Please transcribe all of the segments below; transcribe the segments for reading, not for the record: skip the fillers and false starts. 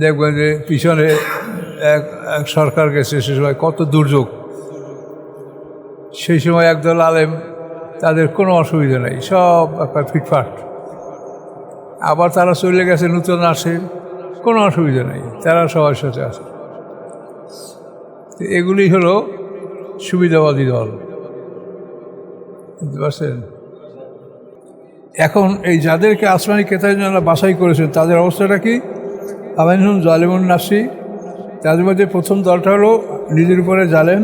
দেখবেন যে পিছনে এক সরকার গেছে, সে সময় কত দুর্যোগ, সেই সময় একদল আলেম, তাদের কোনো অসুবিধা নেই, সব একটা ফিটফাট। আবার তারা চলে গেছে, নতুন আসে, কোনো অসুবিধা নেই, তারা সবার সাথে আছে। এগুলি হলো সুবিধাবাদী দল, বুঝতে পারছেন? এখন এই যাদেরকে আসমানি কেতাবের জন্য বাছাই করেছেন, তাদের অবস্থাটা কি? আমিনহুম জালিমুন নাফসি, তাদের মধ্যে প্রথম দলটা হলো নিজের উপরে জালেম,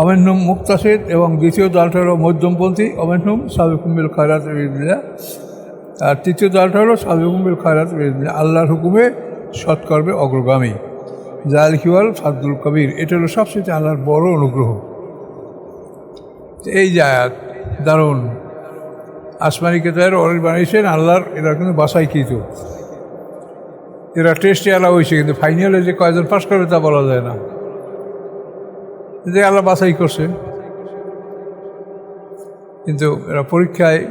আমিনহুম মুক্তাসিদ, এবং দ্বিতীয় দলটা হলো মধ্যমপন্থী, আমিনহুম সাবিকুম বিল খায়রাত বিইذনিল্লাহ, আর তৃতীয় দলটা হলো সাবিকুম বিল খায়রাত বিইذনিল্লাহ, আল্লাহর হুকুমে সৎকর্মে অগ্রগামী। যালিকা ওয়াল ফাদলুল কবির, এটা হলো সবচেয়ে আল্লাহর বড় অনুগ্রহ। এই যে আয়াত দারুণ, আসমানি কেতাবের অরিল বানিয়েছেন আল্লাহর, এরা কিন্তু বাছাইকৃত, এরা টেস্টে আলা হয়েছে, কিন্তু ফাইনালে যে কয়জন পাস করবে তা বলা যায় না, যে আল্লাহ বাছাই করছে। কিন্তু এরা পরীক্ষায়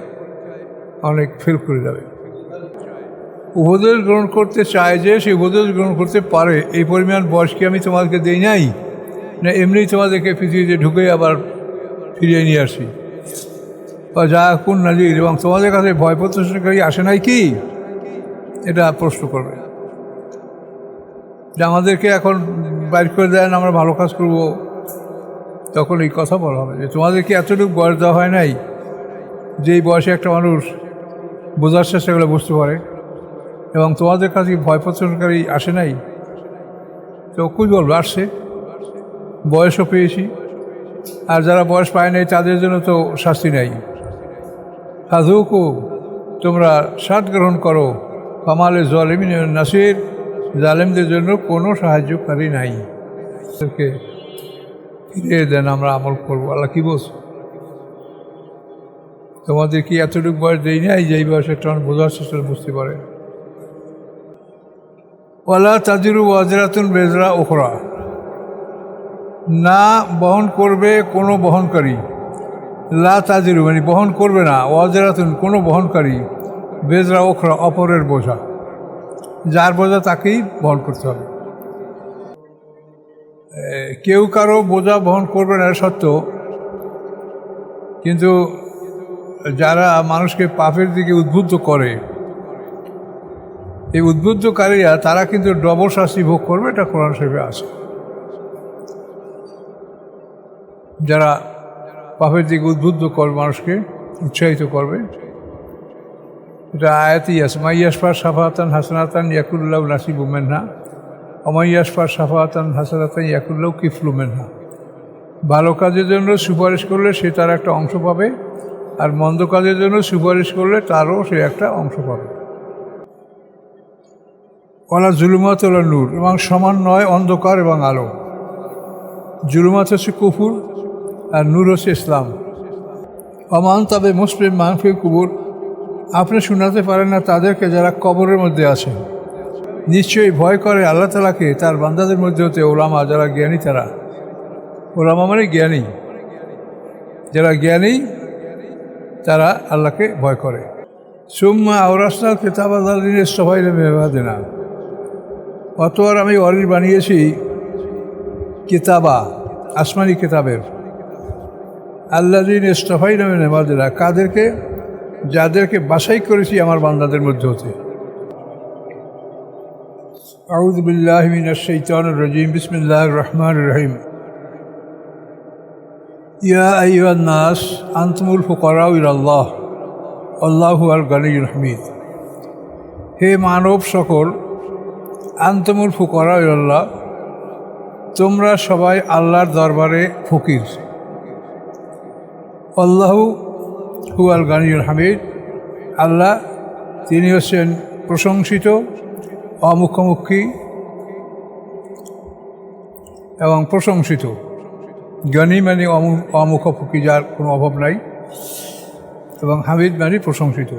অনেক ফেল করে যাবে। উপদেশ গ্রহণ করতে চায় যে সে উপদেশ গ্রহণ করতে পারে, এই পরিমাণ বয়স কি আমি তোমাদেরকে দেই নাই? না এমনিই তোমাদেরকে পৃথিবীতে ঢুকে আবার ফিরিয়ে নিয়ে আসি? বা যা কোন নাজির, এবং তোমাদের কাছে ভয় প্রদর্শনকারী আসে নাই কি? এটা প্রশ্ন করবে যে আমাদেরকে এখন বাইর করে দেন, আমরা ভালো কাজ করব, তখন এই কথা বলা হবে যে তোমাদেরকে এতটুকু বয়স দেওয়া হয় নাই, যেই বয়সে একটা মানুষ বোঝার চেষ্টা করে বুঝতে পারে, এবং তোমাদের কাছে ভয় প্রদর্শনকারী আসে নাই? তো কী বলবো, আসছে, বয়সও পেয়েছি। আর যারা বয়স পায় নাই তাদের জন্য তো শাস্তি নেই। সাধুকু, তোমরা স্বাদ গ্রহণ করো, কামালে জালিমিন নাসির, জালেমদের জন্য কোনো সাহায্যকারী নাই। তাদেরকে ফিরিয়ে দেন, আমরা আমল করবো। আল্লাহ কি বলছ, তোমাদের কি এতটুকু বয়স দেই নাই যে এই বয়সে একটা বোঝার চেষ্টা বুঝতে পারে? ওয়ালা তাজিরু ওয়াজরাতুন বেজরা উখরা, না বহন করবে কোনো বহনকারী, লা তাজিরু মানে বহন করবে না, ওয়াজরাতুন কোনো বহনকারী, বেজরা উখরা অপরের বোঝা, যার বোঝা তাকেই বহন করতে হবে। কেউ কারো বোঝা বহন করবে না সত্য, কিন্তু যারা মানুষকে পাপের দিকে উদ্বুদ্ধ করে, এই উদ্বুদ্ধকারীরা তারা কিন্তু ডবল শাস্তি ভোগ করবে, এটা কোরআন শরীফে আছে। যারা পাপের দিকে উদ্বুদ্ধ করবে, মানুষকে উৎসাহিত করবে, এটা আয়াতই আছে। মাইয়াসফার সাফাতান হাসানাতান ইয়াকুল্লাহ নাসিবু মিনহা, অমাইয়াসফার সাফাতান হাসানাতান ইয়াকুল্লাহ কিফলু মিনহা। ভালো কাজের জন্য সুপারিশ করলে সে তার একটা অংশ পাবে, আর মন্দ কাজের জন্য সুপারিশ করলে তারও সে একটা অংশ পাবে। ওয়ালা জুলুমাত ওয়ালা নূর, এবং সমান নয় অন্ধকার এবং আলো। জুলুমাত হচ্ছে কুফুর, আর নূর হচ্ছে ইসলাম। অমান তবে মুসলিম মাহফিল কুবুর, আপনি শোনাতে পারেন না তাদেরকে যারা কবরের মধ্যে আছে। নিশ্চয়ই ভয় করে আল্লাহ তাআলাকে তার বান্দাদের মধ্যে হতে ওলামা, যারা জ্ঞানী, তারা ওলামা মানে জ্ঞানী, যারা জ্ঞানী তারা আল্লাহকে ভয় করে। সুম্মা আওরাসনাল কিতাবা আল্লাযীনা ইসতাফাইনা মিন ইবাদিনা, অতঃপর আমি ওয়ারিস বানিয়েছি কিতাবা, আসমানি কিতাবের, আল্লাযীনা ইসতাফাইনা মিন ইবাদিনা, কাদেরকে? যাদেরকে বাছাই করেছি আমার বান্দাদের মধ্যে হতে। আউযু বিল্লাহি মিনাশ শাইতানির রাজীম, বিসমিল্লাহির রহমানির রহিম। ইয়া আইয়ুহান নাস আনতুমুল ফুকারাউ ইলাল্লাহ আল্লাহু হুয়াল গানিয়্যুল হামিদ। হে মানব সকল, আনতুমুল ফুকারাউ ইলাল্লাহ, তোমরা সবাই আল্লাহর দরবারে ফকির। আল্লাহু হুয়াল গানিয়্যুল হামিদ, আল্লাহ তিনি হচ্ছেন প্রশংসিত, অমুখামুখী এবং প্রশংসিত। জ্ঞানী মানে অমুখামুখী, যার কোনো অভাব নাই, এবং হামিদ মানে প্রশংসিত।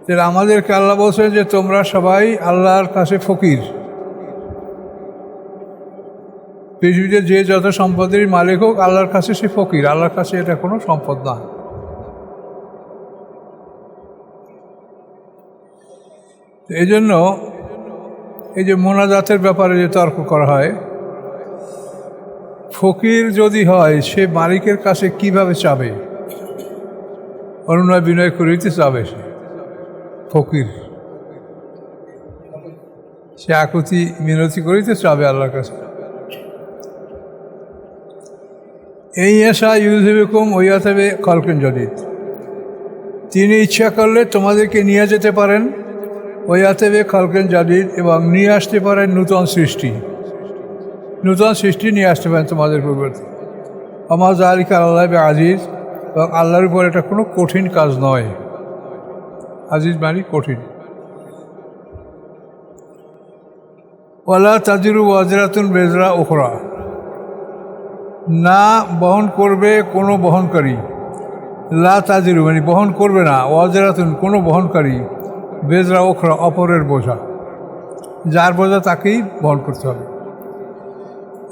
তাহলে আমাদেরকে আল্লাহ বলছেন যে তোমরা সবাই আল্লাহর কাছে ফকির। পৃথিবীতে যে যত সম্পদের মালিক হোক, আল্লাহর কাছে সে ফকির, আল্লাহর কাছে এটা কোনো সম্পদ না। এই জন্য এই যে মোনাজাতের ব্যাপারে যে তর্ক করা হয়, ফকির যদি হয় সে মালিকের কাছে কিভাবে চাবে? অনুনয় বিনয় করিতে চাবে সে ফকির, সে আকুতি মিনতি করিতে চাবে আল্লাহর কাছে। এই আশা ইউজুবিকুম ওয়াইয়াতাবে খালকুন জাদীদ, তিনি ইচ্ছা করলে তোমাদেরকে নিয়ে যেতে পারেন ওয়াইয়াতাবে খালকুন জাদীদ, এবং নিয়ে আসতে পারেন নূতন সৃষ্টি, নূতন সৃষ্টি নিয়ে আসতে পারেন তোমাদের পরিবর্তে। আমা যালিকা আলাল্লাহি বিআজিজ, এবং আল্লাহর উপর এটা কোনো কঠিন কাজ নয়। আজিজ মানে কঠিন। ওয়ালা তাজিরু ওয়াজরাতুন বিজরা উখরা, না বহন করবে কোনো বহনকারী, লা তাজিরু মানে বহন করবে না, ওয়াজরাতুন কোনো বহনকারী, বেজরা উখরা অপরের বোঝা, যার বোঝা তাকেই বহন করতে হবে।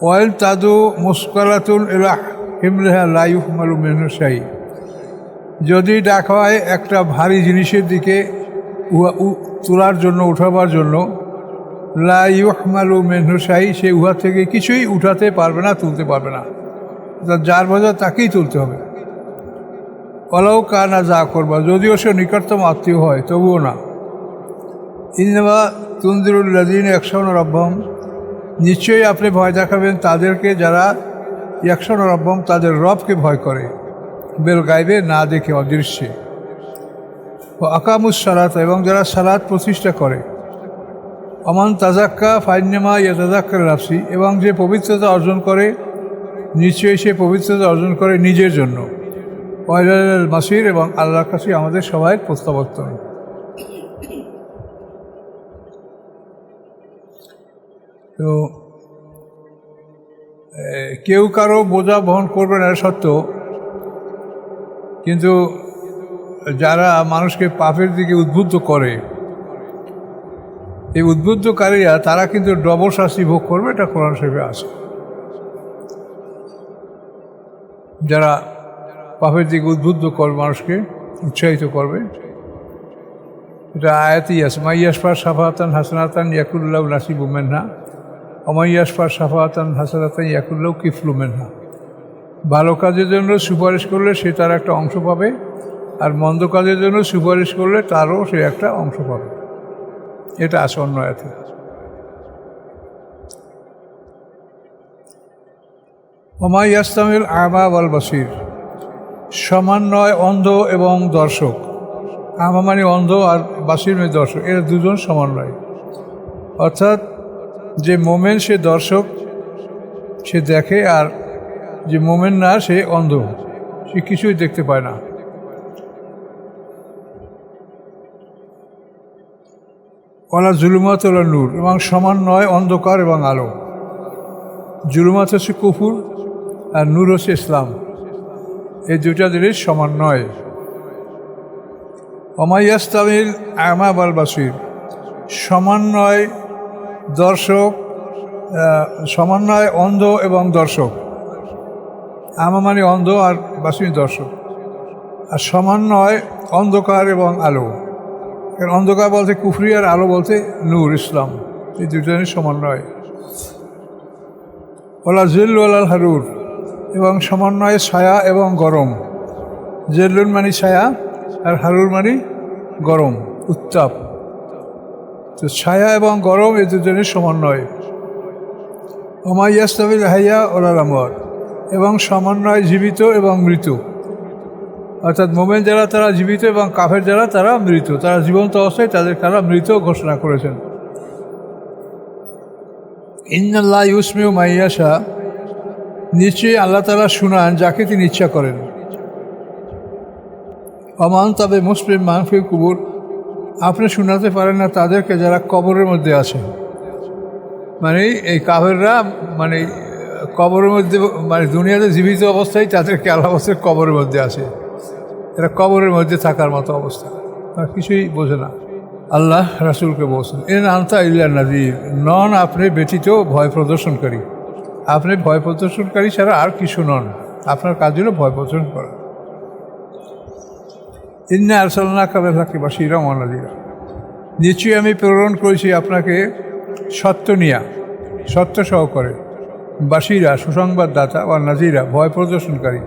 ওয়াইল তাদু মুসকালাতুন ইলা হিমলিহা লা ইউহমালু মিনহু শাই, যদি ডাকা হয় একটা ভারী জিনিসের দিকে তোলার জন্য, উঠাবার জন্য, লা ইউহমালু মিনহু শাই, সে উহা থেকে কিছুই উঠাতে পারবে না, তুলতে পারবে না, যার বোঝা তাকেই তুলতে হবে। ওয়ালাউ কানা যা করবা, যদিও সে নিকটতম আত্মীয় হয় তবুও না। ইন্নামা তুনজিরুল লাযিনা ইয়াখশাউনা রাব্বাহুম, নিশ্চয়ই আপনি ভয় দেখাবেন তাদেরকে যারা ইয়াখশাউনা রাব্বাহুম, তাদের রবকে ভয় করে, বেল গাইবে না দেখে, অদৃশ্যে। ও আকামুস সালাত, এবং যারা সালাত প্রতিষ্ঠা করে। অমান তাজাক্কা ফাইন্নামা ইয়াতাযাক্কারু নাফসি, এবং যে পবিত্রতা অর্জন করে নিশ্চয়ই সে পবিত্রতা অর্জন করে নিজের জন্য। ওয়াইলাল মাসির, এবং আল্লাহর কাছে আমাদের সবাই প্রত্যাবর্তন। তো কেউ কারো বোঝা বহন করবে না সত্ত্বেও, কিন্তু যারা মানুষকে পাপের দিকে উদ্বুদ্ধ করে, এই উদ্বুদ্ধকারীরা তারা কিন্তু ডবল শাস্তি ভোগ করবে, এটা কোরআন শরীফে আছে। যারা পাপের দিকে উদ্বুদ্ধ করবে, মানুষকে উৎসাহিত করবে, এটা আয়াতেই আছে। মাইয়াসফার সাফাতান হাসানাতান ইয়াকুল্লাহ নাসিবু মিনহা, অমাইয়াসফার সাফাতান হাসানাতান ইয়াকুল্লাহ কিফলু মিনহা। ভালো কাজের জন্য সুপারিশ করলে সে তার একটা অংশ পাবে, আর মন্দ কাজের জন্য সুপারিশ করলে তারও সে একটা অংশ পাবে। এটা আছে অন্য আয়াতে। ওমা ইয়াস্তামিল আমা ওয়াল বাসির, সমান নয় অন্ধ এবং দর্শক। আমা মানে অন্ধ, আর বাসির মানে দর্শক, এরা দুজন সমান নয়। অর্থাৎ যে মোমেন সে দর্শক, সে দেখে, আর যে মোমেন না সে অন্ধ, সে কিছুই দেখতে পায় না। ওয়ালা জুলুমাত ওয়ালা নূর, এবং সমান নয় অন্ধকার এবং আলো। জুলুমাত হচ্ছে কুফুর, আর নূর হচ্ছে ইসলাম, এই দুটা জিনিস সমান নয়। ওমা ইয়াস্তামিল আমা ওয়াল বাসির, সমান নয় দর্শক, সমান নয় অন্ধ এবং দর্শক। আমা মানে অন্ধ, আর বাসির দর্শক। আর সমান নয় অন্ধকার এবং আলো, কারণ অন্ধকার বলতে কুফরি, আর আলো বলতে নূর ইসলাম, এই দুটো জিনিস সমান নয়। ওলা জিল ওয়ালাল হারুর, এবং সমান নয় ছায়া এবং গরম। জেল্লুন মানে ছায়া, আর হারুর মানে গরম, উত্তাপ। তো ছায়া এবং গরম এই দুজনের সমান নয়। ওমা ইয়াস্তাবিল হাইয়া ওলাল আমওয়াত, এবং সমান নয় জীবিত এবং মৃত। অর্থাৎ মোমেন যারা তারা জীবিত, এবং কাফের যারা তারা মৃত। তারা জীবন্ত অবস্থায় তাদের তারা মৃত ঘোষণা করেছেন। ইন্নাল্লাহ ইউসমিউ মাইয়াশা, নিশ্চয়ই আল্লাহ তাআলা শুনান যাকে তিনি ইচ্ছা করেন। অমান তবে মুসলিম মাহফিল কুবুর, আপনি শোনাতে পারেন না তাদেরকে যারা কবরের মধ্যে আছে। মানে এই কাফেররা মানে কবরের মধ্যে, মানে দুনিয়াতে জীবিত অবস্থায় তাদেরকে আল্লাহ কবরের মধ্যে আছে। এরা কবরের মধ্যে থাকার মতো অবস্থা, তারা কিছুই বোঝে না। আল্লাহ রাসূলকে বলছেন, ইন আনতা ইল্লা নাযীর, নন আপনি ব্যতীত ভয় প্রদর্শনকারী। আপনি ভয় প্রদর্শনকারী ছাড়া আর কিছু নন, আপনার কাজ হলো ভয় প্রদর্শন করা। ইন্না আরসালনাকা বিল হাক্কি বাশীরান ওয়া নাযীরা, নিশ্চয়ই আমি প্রেরণ করেছি আপনাকে সত্য নিয়া, সত্য সহকারে, বাসিরা সুসংবাদদাতা বা নাজিরা ভয় প্রদর্শনকারী,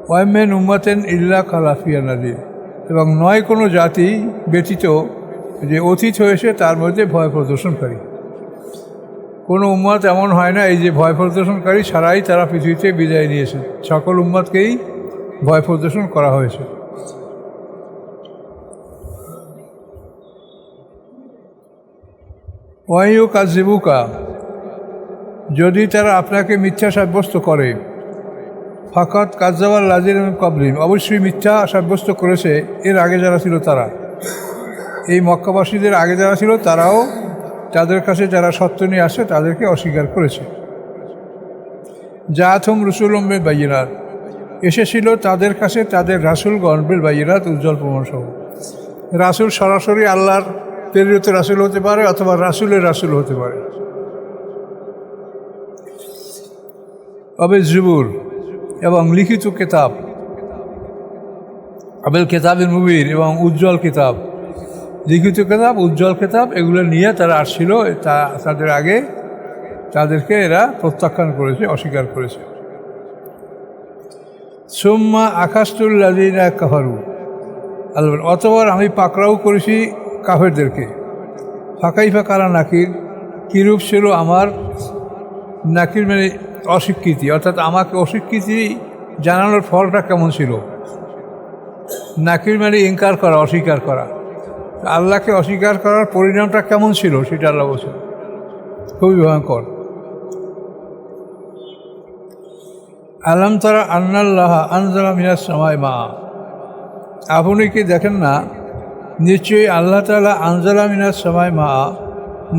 ওয়াইমেন উম্মাতেন ইল্লা খালাফিয়া নাজির, এবং নয় কোনো জাতি ব্যতীত যে অতীত হয়েছে তার মধ্যে ভয় প্রদর্শনকারী। কোনো উম্মত এমন হয় না এই যে ভয় প্রদর্শনকারী ছাড়াই তারা পৃথিবীতে বিদায় নিয়েছে, সকল উম্মতকেই ভয় প্রদর্শন করা হয়েছে। ওয়াইউ কাজিবুকা, যদি তারা আপনাকে মিথ্যা সাব্যস্ত করে, ফাকাত কাজ্জাবাল লাজির কাবলিন, অবশ্যই মিথ্যা সাব্যস্ত করেছে এর আগে যারা ছিল তারা। এই মক্কাবাসীদের আগে যারা ছিল তারাও তাদের কাছে যারা সত্য নিয়ে আসে তাদেরকে অস্বীকার করেছে। জাআতুহুম রুসুলুহুম বিল বায়িনাত, এসেছিল তাদের কাছে তাদের রাসূলগণ বিল বায়িনাত, উজ্জ্বল প্রমাণসহ। রাসূল সরাসরি আল্লাহর প্রেরিত রাসূল হতে পারে অথবা রাসূলের রাসূল হতে পারে। জুবুর, এবং লিখিত কিতাব, আবেল কিতাবের মুবির, এবং উজ্জ্বল কিতাব, লিখিত কিতাব, উজ্জ্বল কিতাব, এগুলো নিয়ে তারা আসছিল। তাদের আগে তাদেরকে এরা প্রত্যাখ্যান করেছে, অস্বীকার করেছে। সুম্মা আখাস্তুল্লাযীনা কাফারু, অতঃপর আমি পাকড়াও করেছি কাফেরদেরকে। ফাকাইফা কারা নাকির, কীরূপ ছিল আমার নাকির, মানে অস্বীকৃতি, অর্থাৎ আমাকে অস্বীকৃতি জানানোর ফলটা কেমন ছিল। নাকির মানে ইনকার করা, অস্বীকার করা। আল্লাহকে অস্বীকার করার পরিণামটা কেমন ছিল সেটা আল্লাহ বলছেন, খুবই ভয়ঙ্কর। আলাম তারা আন্নাল্লাহ আনজালা মিনাস সামাই মা, আপনি কি দেখেন না নিশ্চয়ই আল্লাহ তাআলা আনজালা মিনাস সামাই মা,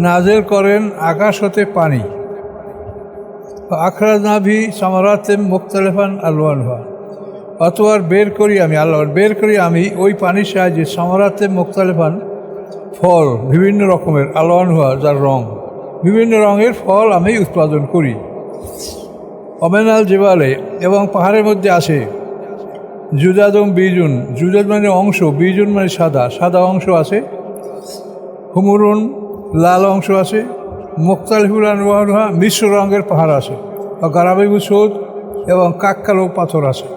নাজেল করেন আকাশ হতে পানি। আখরাজনা ভি সামারাতে মুখতালিফান আলওয়ানহা, অতবার বের করি আমি, আল্লাহ বের করি আমি ওই পানির সাহায্যে সামারাতে মুখতালিফান, ফল বিভিন্ন রকমের, আলওয়ানহা যার রং, বিভিন্ন রঙের ফল আমি উৎপাদন করি। অমেনাল জেবালে, এবং পাহাড়ের মধ্যে আছে জুদাদম বিজুন, জুদাদ মানে অংশ, বিজুন মানে সাদা, সাদা অংশ আছে। হুমুরুন, লাল অংশ আছে। মুখতালিফুল আনওয়ানুহা, মিশ্র রঙের পাহাড় আছে। গারাবিবু সৌদ, এবং কাককালো পাথর আছে।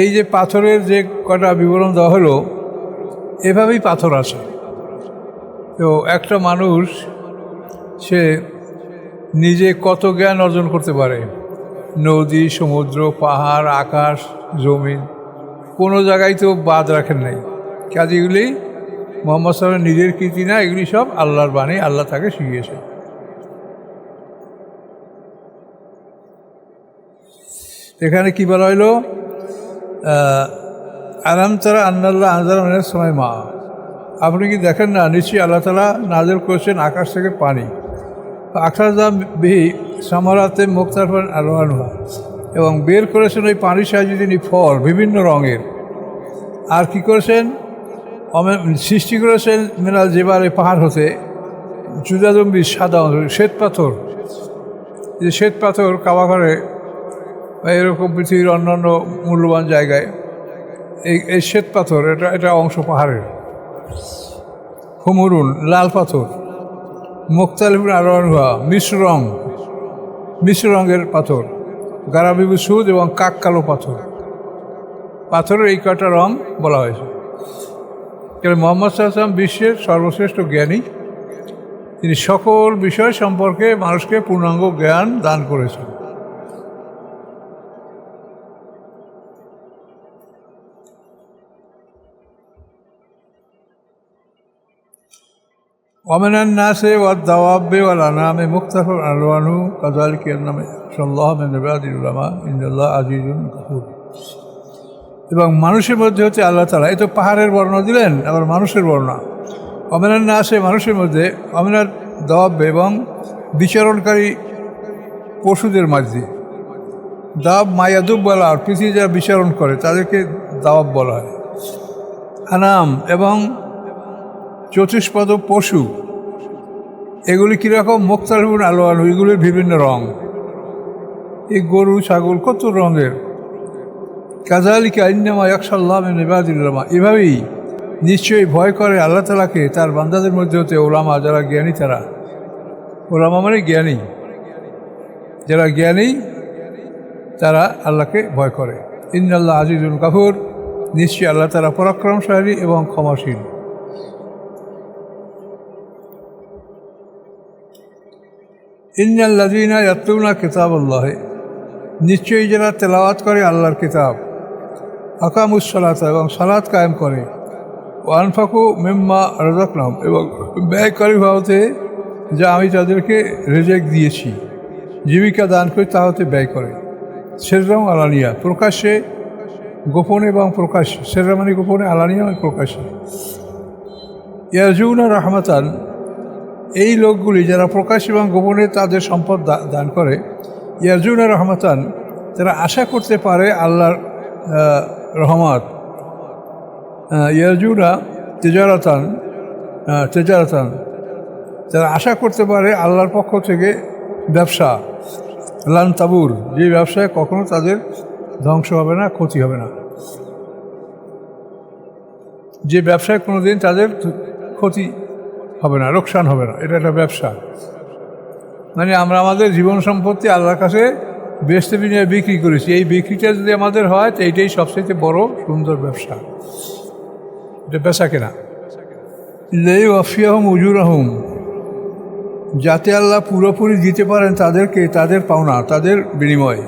এই যে পাথরের যে কটা বিবরণ দেওয়া হলো, এভাবেই পাথর আছে। তো একটা মানুষ সে নিজে কত জ্ঞান অর্জন করতে পারে, নদী, সমুদ্র, পাহাড়, আকাশ, জমিন, কোনো জায়গায় তো বাদ রাখেন নাই। কাজেগুলি মোহাম্মদ সাল্লাল্লাহু নিজের কীর্তি না, এগুলি সব আল্লাহর বাণী, আল্লাহ তাকে শিখিয়েছে। এখানে কি বলা হইল, আলাম তারা আন্নাল্লাহ আনজালা মিনাস সামাই মা, আপনি কি দেখেন না নিশ্চয়ই আল্লাহ তাআলা নাযিল করেছেন আকাশ থেকে পানি। আখরাজা বিহি সামারাতে মুখতালিফান আলওয়ানুহা, এবং বের করেছেন ওই পানির সাহায্যে তিনি ফল বিভিন্ন রঙের। আর কি করেছেন, সৃষ্টি করেছেন মিনাল জেবালে, পাহাড় হতে, জুদাদম্বি সাদা শ্বেত পাথর। যে শ্বেত পাথর কাবাঘরে বা এরকম পৃথিবীর অন্যান্য মূল্যবান জায়গায় এই শ্বেত পাথর, এটা অংশ পাহাড়ের। হুমুরুন, লাল পাথর। মুখতালিফুন আলওয়ানুহা, মিশ্র রঙের পাথর। গারাবিবু সুদ, এবং কাক কালো পাথর। পাথরের এই কটা রং বলা হয়েছে। মুহাম্মদ সাল্লাল্লাহু আলাইহি ওয়াসাল্লাম বিশ্বের সর্বশ্রেষ্ঠ জ্ঞানী, তিনি সকল বিষয় সম্পর্কে মানুষকে পূর্ণাঙ্গ জ্ঞান দান করেছেন। ওয়ামিনান নাসি ওয়াদ দাওয়াবি ওয়াল আনামি মুখতালিফুন আলওয়ানুহু কাযালিকা ইয়ানজালু মিন ইবাদিল উলামা ইন্নাল্লাহা আজিজুন গাফুর। এবং মানুষের মধ্যে হচ্ছে আল্লাহ তাআলা, এই তো পাহাড়ের বর্ণনা দিলেন, আবার মানুষের বর্ণনা। ওয়ামিনান নাসি, মানুষের মধ্যে, ওয়ামিনাদ দাওয়াবি, এবং বিচরণকারী পশুদের মাঝে। দাওয়াব মায়াদুব বলা, পৃথিবী যারা বিচরণ করে তাদেরকে দাওয়াব বলা হয়। আনাম, এবং চতুষ্পদ পশু, এগুলি কীরকম, মুখতালিফুন আলওয়ানুহু, এগুলির বিভিন্ন রং। এই গরু, ছাগল কত রঙের। কাযালিকা ইন্নামা ইয়াখশাল্লাহ মিন ইবাদিল উলামা, এভাবেই নিশ্চয়ই ভয় করে আল্লাহ তাআলাকে তার বান্দাদের মধ্যে হতে ওলামা, যারা জ্ঞানী তারা। ওলামা মানে জ্ঞানী, যারা জ্ঞানী তারা আল্লাহকে ভয় করে। ইন্নাল্লাহ আজিজুল গাফুর, নিশ্চয়ই আল্লাহ তাআলা পরাক্রমশালী এবং ক্ষমাশীল। ইন্নাল্লাযীনা ইয়াতলুনা কিতাবাল্লাহ, নিশ্চয়ই যারা তেলাওয়াত করে আল্লাহর কিতাব, আকামুস সালাত, এবং সালাত কায়েম করে, ও আনফাকু মিম্মা রাযাকনাহুম, এবং ব্যয় করে ভাবতে যা আমি তাদেরকে রিজিক দিয়েছি, জীবিকা দান করে তা হতে ব্যয় করে। সিররাম আলানিয়া, প্রকাশ্যে গোপনে এবং প্রকাশ্যে। সিররা মানে গোপনে, আলানিয়া মানে প্রকাশ্যে। ইয়ারজুনা রাহমাতান, এই লোকগুলি যারা প্রকাশ এবং গোপনে তাদের সম্পদ দান করে, ইয়ারজুনা রহমাতান, তারা আশা করতে পারে আল্লাহর রহমত। ইয়ারজুনা তেজারাতান, তারা আশা করতে পারে আল্লাহর পক্ষ থেকে ব্যবসা, লান তাবুর, যে ব্যবসায় কখনো তাদের ধ্বংস হবে না, ক্ষতি হবে না, যে ব্যবসায় কোনো দিন তাদের ক্ষতি হবে না, লোকসান হবে না, এটা একটা ব্যবসা। মানে আমরা আমাদের জীবন সম্পত্তি আল্লাহর কাছে বেচতে বিনিয়ে বিক্রি করেছি, এই বিক্রিটা যদি আমাদের হয় তো এইটাই সবচেয়ে বড় সুন্দর ব্যবসা, এটা বেচা কেনা। লিওয়াফিয়াহুম উজুরাহুম, যাতে আল্লাহ পুরোপুরি দিতে পারেন তাদেরকে তাদের পাওনা, তাদের বিনিময়।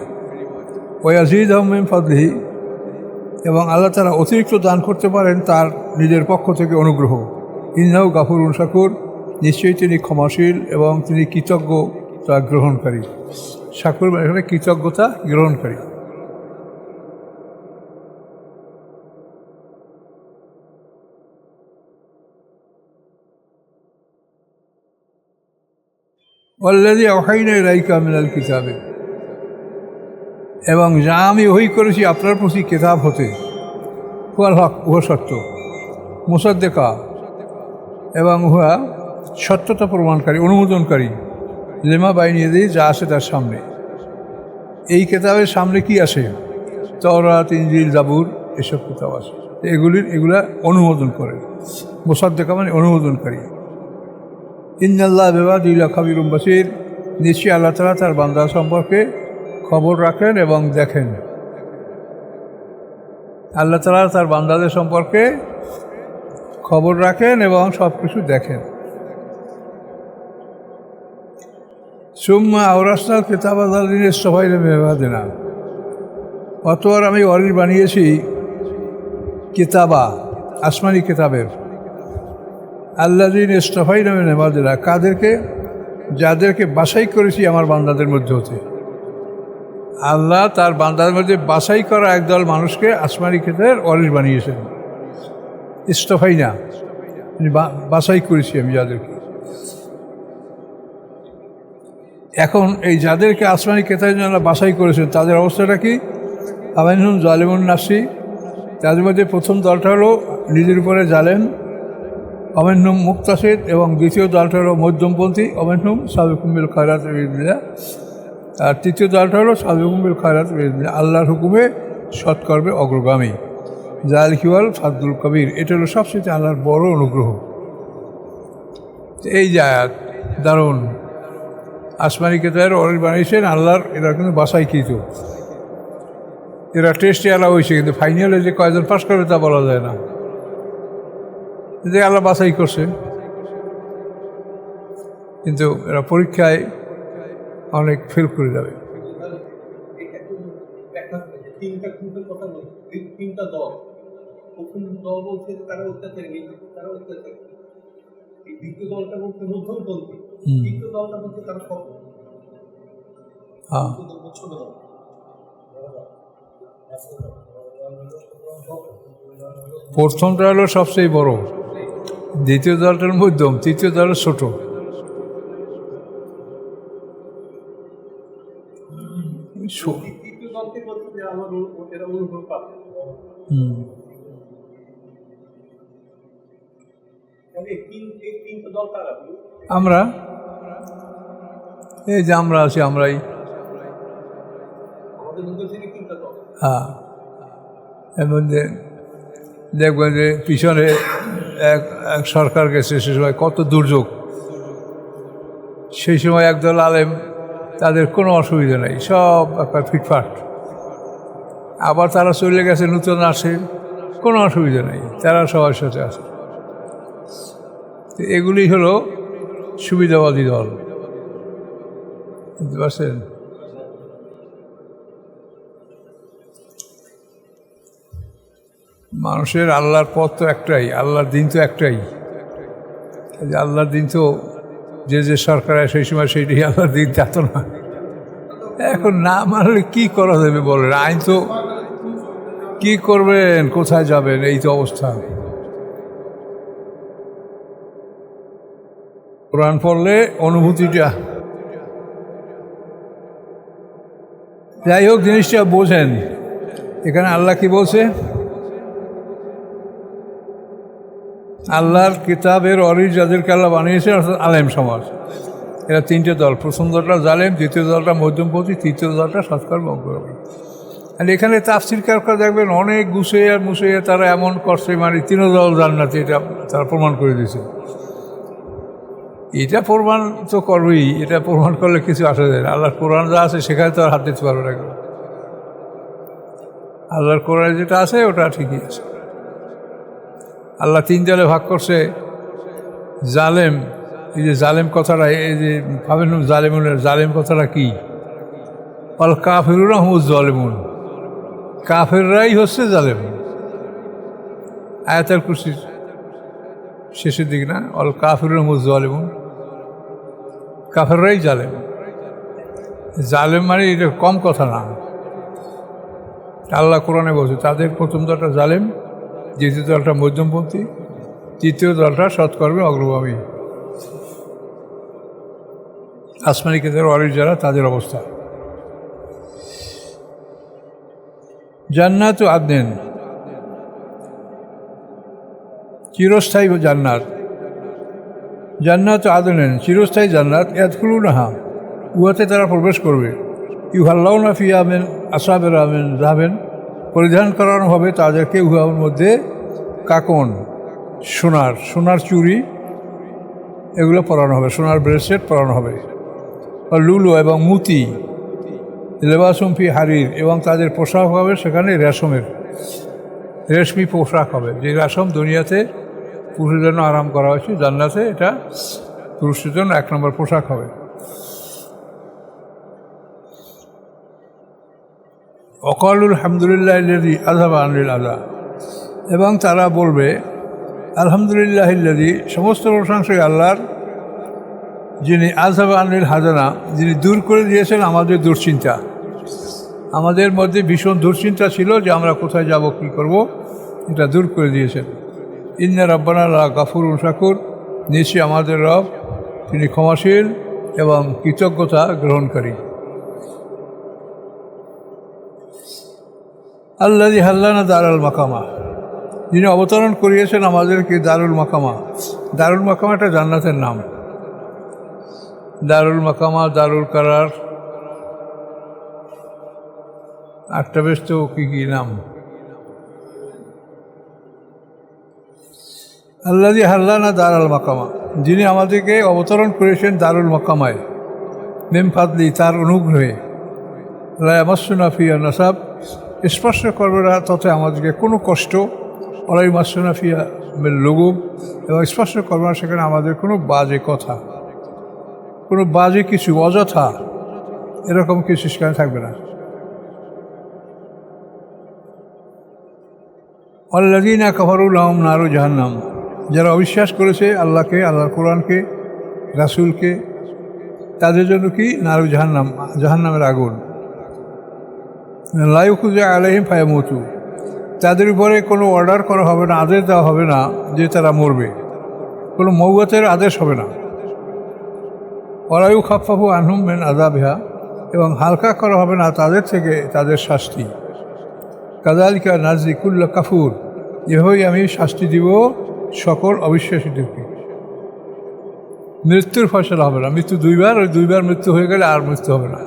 ওয়াজিদহুম মিন ফাদলিহি, এবং আল্লাহ তাআলা অতিরিক্ত দান করতে পারেন তার নিজের পক্ষ থেকে অনুগ্রহ। ইন্নাহু গাফুরুন শাকুর, নিশ্চয়ই তিনি ক্ষমাশীল এবং তিনি কৃতজ্ঞতা গ্রহণকারী। শাকুর মানে এখানে কৃতজ্ঞতা গ্রহণকারী। ওয়াল্লাযী আওহাইনা ইলাইকা মিনাল কিতাবে, এবং যা আমি ওহী করেছি আপনার প্রতি কিতাব হতে, হুয়াল হক, উহা সত্য, মুসাদ্দিকা, এবং উহা সত্যতা প্রমাণকারী, অনুমোদনকারী, লিমা বাইনা ইয়াদাইহি, যা আছে তার সামনে। এই কিতাবের সামনে কি আসে? তাওরাত, ইনজিল, জাবুর, এসব কিতাব আছে, এগুলা অনুমোদন করে। মুসাদ্দিকা মানে অনুমোদনকারী। ইন্নাল্লাহ বিবাদিহি লাখাবীরুম বাসীর, নিশ্চয়ই আল্লাহ তাআলা তার বান্দা সম্পর্কে খবর রাখেন এবং দেখেন। আল্লাহ তাআলা তার বান্দাদের সম্পর্কে খবর রাখেন এবং সব কিছু দেখেন। সুম্মা আওরাসনাল কিতাবা আল্লাযীনা ইসতাফাইনা মিন ইবাদিনা, অতঃপর আমি ওয়ারিস বানিয়েছি কিতাবা, আসমানি কিতাবের, আল্লাযীনা ইসতাফাইনা মিন ইবাদিনা, কাদেরকে? যাদেরকে বাছাই করেছি আমার বান্দাদের মধ্যে হতে। আল্লাহ তার বান্দাদের মধ্যে বাছাই করা একদল মানুষকে আসমানি কিতাবের ওয়ারিস বানিয়েছেন। ইসতাফাইনা বাছাই করেছি আমি যাদেরকে। এখন এই যাদেরকে আসমানি কিতাবের জন্য বাছাই করেছেন তাদের অবস্থাটা কি? আমিনহুম জালিমুন নাফসি, তাদের মধ্যে প্রথম দলটা হলো নিজের উপরে জালেম, আমিনহুম মুক্তাসিদ, এবং দ্বিতীয় দলটা হলো মধ্যমপন্থী, আমিনহুম সাবিকুম বিল খায়রাত বিইذনিল্লাহ, আর তৃতীয় দলটা হলো সাবিকুম বিল খায়রাত বিইذনিল্লাহ, আল্লাহর হুকুমে সৎকর্মে অগ্রগামী। যালিকা হুয়াল ফাদলুল কবির, এটা হলো সবচেয়ে আল্লাহর বড় অনুগ্রহ। এই যে আয়াত দারুণ, আসমানি কিতাবের ওয়ারিস বানিয়েছেন আল্লাহর, এরা কিন্তু বাছাইকৃত, এরা টেস্টে আলা হয়েছে, কিন্তু ফাইনালে যে কয়জন পাস করবে তা বলা যায় না, যে আল্লাহ বাছাই করছে। কিন্তু এরা পরীক্ষায় অনেক ফেল করে যাবে। তিনটা দল, প্রথম দল বলছে যে তারা অত্যাচারী, তারা অত্যাচারী। দ্বিতীয় দলটা বলছে মধ্যমপন্থী, তৃতীয় দলটা বলছে তারা সফল। ছোট দল, প্রথমটা হলো সবচেয়ে বড়, দ্বিতীয় দলটার মধ্যম, তৃতীয় দল ছোট। তৃতীয় দলকে বলছে যে আমার এরা অনুভব পাবে। আমরা এই যে আমরা আছি, আমরাই। হ্যাঁ, এর মধ্যে দেখবেন যে পিছনে এক এক সরকার গেছে, সে সময় কত দুর্যোগ, সেই সময় একদল আলেম, তাদের কোনো অসুবিধা নেই, সব একটা ফিটফাট। আবার তারা চলে গেছে, নতুন আসে, কোনো অসুবিধা নেই, তারা সবার সাথে আছে। এগুলি হলো সুবিধাবাদী দল, বুঝতে পারছেন? মানুষের আল্লাহর পথ তো একটাই, আল্লাহর দিন তো একটাই। আল্লাহর দিন তো যে যে সরকার সেই সময় সেইটাই আল্লাহর দিন, তা তো না। এখন না মানলে কি করা যাবে বলেন? আইন তো কি করবেন, কোথায় যাবেন, এই তো অবস্থা। কোরআন পড়লে অনুভূতিটা, যাই হোক জিনিসটা বোঝেন। এখানে আল্লাহ কি বলছে? আল্লাহর কিতাবের অরিজ যাদেরকে আল্লাহ বানিয়েছে অর্থাৎ আলেম সমাজ, এরা তিনটে দল। প্রথম দলটা জালেম, দ্বিতীয় দলটা মধ্যমপন্থী, তৃতীয় দলটা সৎকর্ম অগ্রগামী। আর এখানে তাফসীরকাররা দেখবেন অনেক গুছিয়ে মুছিয়ে তারা এমন করছে, মানে তিন দল জান্নাতি, এটা তারা প্রমাণ করে দিয়েছে। এটা প্রমাণ তো করবেই, এটা প্রমাণ করলে কিছু আসা যায় না। আল্লাহর কোরআন যা আছে সেখানে তো আর হাত দিতে পারবে না। আল্লাহর কোরআনে যেটা আছে ওটা ঠিকই আছে। আল্লাহ তিন দলে ভাগ করছে। জালেম, এই যে জালেম কথাটা, এই যে ভাবেন জালেমুনের, জালেম কথাটা কি? অল কাফিরুনা হুমুজ জালিমুন, কাফেররাই হচ্ছে জালেম। আয়াতুল কুরসির শেষের দিকে না, অল কাফিরুনা হুমুজ জালিমুন, কাফেররাই জালেম। জালেম মানে এটা কম কথা না। আল্লাহ কোরআনে বলছে তাদের প্রথম দলটা জালেম, দ্বিতীয় দলটা মধ্যমপন্থী, তৃতীয় দলটা সৎকর্মে অগ্রগামী। আসমানি কিতাবের ওয়ারিস যারা, তাদের অবস্থা। জান্নাত ও আদনেন, চিরস্থায়ী জান্নাত। জান্নাত ও আদনেন, চিরস্থায়ী জান্নাত। ইয়াদখুলুনাহা, উহাতে তারা প্রবেশ করবে। ইউহাল্লাউনা ফিহা মিন আসাবিরা মিন যাহাবিন, পরিধান করানো হবে তাদেরকে উহার মধ্যে কাকন, সোনার চুড়ি, এগুলো পরানো হবে, সোনার ব্রেসলেট পরানো হবে। আর লুলু এবং মুতি, লেবাসুম ফি হারির, এবং তাদের পোশাক হবে সেখানে রেশমি পোশাক হবে। যে রেশম দুনিয়াতে পুরুষের জন্য আরাম করা হয়েছে, জান্নাতে এটা পুরুষের জন্য এক নম্বর পোশাক হবে। ওয়াকালুল হামদুলিল্লাহ আল্লাযী আযহাবা আনিল আযা, এবং তারা বলবে আলহামদুলিল্লাহ আল্লাযী, সমস্ত প্রশংসা আল্লাহর, যিনি আযহাবা আনিল হাজানা, যিনি দূর করে দিয়েছেন আমাদের দুশ্চিন্তা। আমাদের মধ্যে ভীষণ দুশ্চিন্তা ছিল যে আমরা কোথায় যাব, কী করব, এটা দূর করে দিয়েছেন। ইন্না রাব্বানা লা গাফুরুন শাকুর, নিশ্চয়ই আমাদের রব তিনি ক্ষমাশীল এবং কৃতজ্ঞতা গ্রহণকারী। আল্লাযী হাল্লানা দারুল মাকামা, যিনি অবতরণ করিয়েছেন আমাদেরকে দারুল মাকামা। দারুল মাকামা একটা জান্নাতের নাম। দারুল মাকামা, দারুল কারার, একটা বেশ তো কী নাম। আল্লাযী হাল্লানা দারুল মাকামা, যিনি আমাদেরকে অবতরণ করেছেন দারুল মাকামায়, মিন ফাদলি, তার অনুগ্রহে। লা ইয়ামাসসুনা ফিহা নাসাব, স্পর্শ করবে না তথা আমাদেরকে কোনো কষ্ট। ওলা ইয়ামাসসুনা ফিহা মিন লুগুব, এবং স্পর্শ করবে না সেখানে আমাদের কোনো বাজে কথা, কোনো বাজে কিছু, অযথা এরকম কিছু সেখানে থাকবে না। আল্লাযীনা কাফারু লাহুম নারু জাহান্নাম, যারা অবিশ্বাস করেছে আল্লাহকে, আল্লাহর কোরআনকে, রাসূলকে, তাদের জন্য কি নারু জাহান্নাম, জাহান্নামের আগুন। লা ইউকযা আলাইহিম ফায়ামুতু, তাদের উপরে কোনো অর্ডার করা হবে না, আদেশ দেওয়া হবে না যে তারা মরবে, কোনো মওয়াতের আদেশ হবে না। ওয়ালা ইউখাফফাফু আনহুম মিন আযাবিহা, এবং হালকা করা হবে না তাদের থেকে তাদের শাস্তি। কাযালিকা নাজজি কুল্লা কাফুর, এভাবেই আমি শাস্তি দিব সকল অবিশ্বাসীদেরকে। মৃত্যুর ফয়সালা হবে না, মৃত্যু দুইবার, ওই দুইবার মৃত্যু হয়ে গেলে আর মৃত্যু হবে না।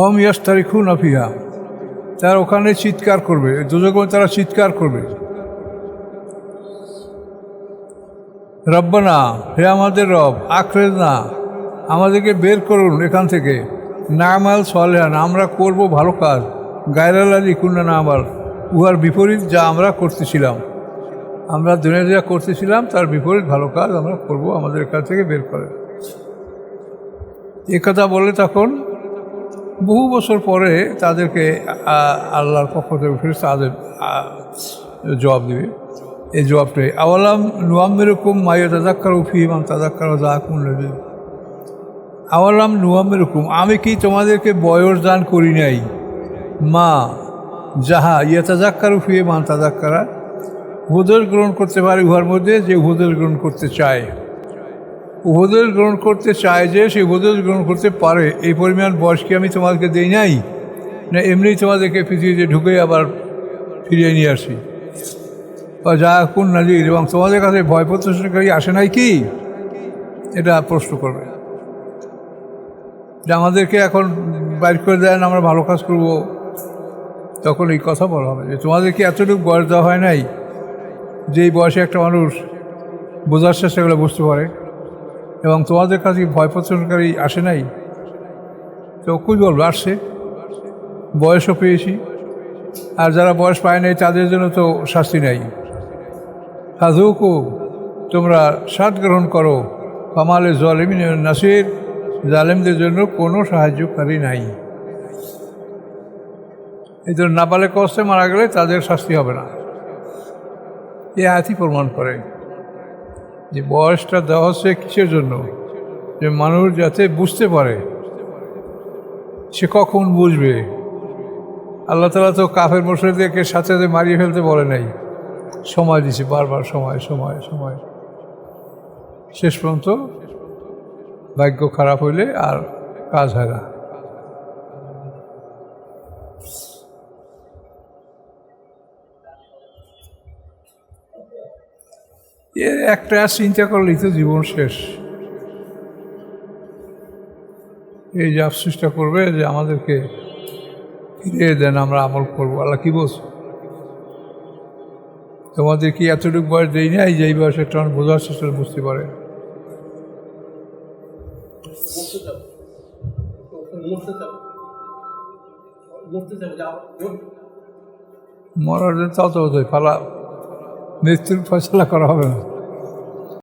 অম ইয়াস্তারিখু নাফিহা, তারা ওখানে চিৎকার করবে, দোজখে তারা চিৎকার করবে, রব্বানা, হে আমাদের রব, আখরেজনা, আমাদেরকে বের করুন এখান থেকে, নামাল সলেহান, আমরা করব ভালো কাজ, গায়রাল আলী কুন্না নামাল, উহার বিপরীত যা আমরা করতেছিলাম, আমরা দুনিয়া যা করতেছিলাম তার বিপরীত ভালো কাজ আমরা করব, আমাদের এখান থেকে বের করে। এ কথা বলে তখন বহু বছর পরে তাদেরকে আল্লাহর পক্ষ থেকে ফেরেশতা তাদের জবাব দেবে। এই জবাবটাই আওয়ালাম নুয়াম্মেরকুম মাইয়া তাজাক্কার ফিহিমান তাজাক্কার জাকুম নবী, আওয়ালাম নুয়াম্মেরকুম, আমি কি তোমাদেরকে বয়স দান করি নাই, মা যাহা ইয়া তাজাক্কার ফিহিমান তাজাক্কারা, উপদেশ গ্রহণ করতে পারে উহার মধ্যে যে উপদেশ গ্রহণ করতে চায়, উপদেশ গ্রহণ করতে চায় যে সে উপদেশ গ্রহণ করতে পারে, এই পরিমাণ বয়স কি আমি তোমাদেরকে দেই নাই, না এমনিই তোমাদেরকে পৃথিবীতে ঢুকে আবার ফিরিয়ে নিয়ে আসি, যা কোন নাজির, এবং তোমাদের কাছে ভয় প্রদর্শনকারী আসে নাই কি, এটা প্রশ্ন করবে। যে আমাদেরকে এখন বাইর করে দেন, আমরা ভালো কাজ করব, তখন এই কথা বলা হবে যে তোমাদেরকে এতটুকু বয়স দেওয়া হয় নাই, যেই বয়সে একটা মানুষ বোঝার চেষ্টা করে বুঝতে পারে, এবং তোমাদের কাছে ভয় প্রদর্শনকারী আসে নাই, তো কই বলবো আসছে, বয়সও পেয়েছি, আর যারা বয়স পায় নাই তাদের জন্য তো শাস্তি নাই। হাজুকু, তোমরা স্বাদ গ্রহণ করো, কামালে জালিমিন নাসির, জালেমদের জন্য কোনো সাহায্যকারী নাই। এই জন্য নাবালেগ অবস্থায় মারা গেলে তাদের শাস্তি হবে না। এ আয়াতই প্রমাণ করে যে বয়সটা দেওয়া হচ্ছে কিসের জন্য, যে মানুষ যাতে বুঝতে পারে, সে কখন বুঝবে। আল্লাহ তাআলা তো কাফের মুশরিকদেরকে সাথে সাথে মারিয়ে ফেলতে বলে নাই, সময় দিছে, বারবার সময় সময় সময়, শেষ পর্যন্ত ভাগ্য খারাপ হইলে আর কাজ হয় না। এর একটা চিন্তা করলেই তো জীবন শেষ। এই যে আফসোসটা করবে যে আমাদেরকে ফিরিয়ে দেন, আমরা আমল করবো। আল্লাহ কি বলছে, তোমাদের কি এতটুকু বয়স দেই নাই যে এই বয়সে টন বোঝার চেষ্টা বুঝতে পারে। মরার জন্য তত ফালা মৃত্যুর ফয়সালা করা হবে না।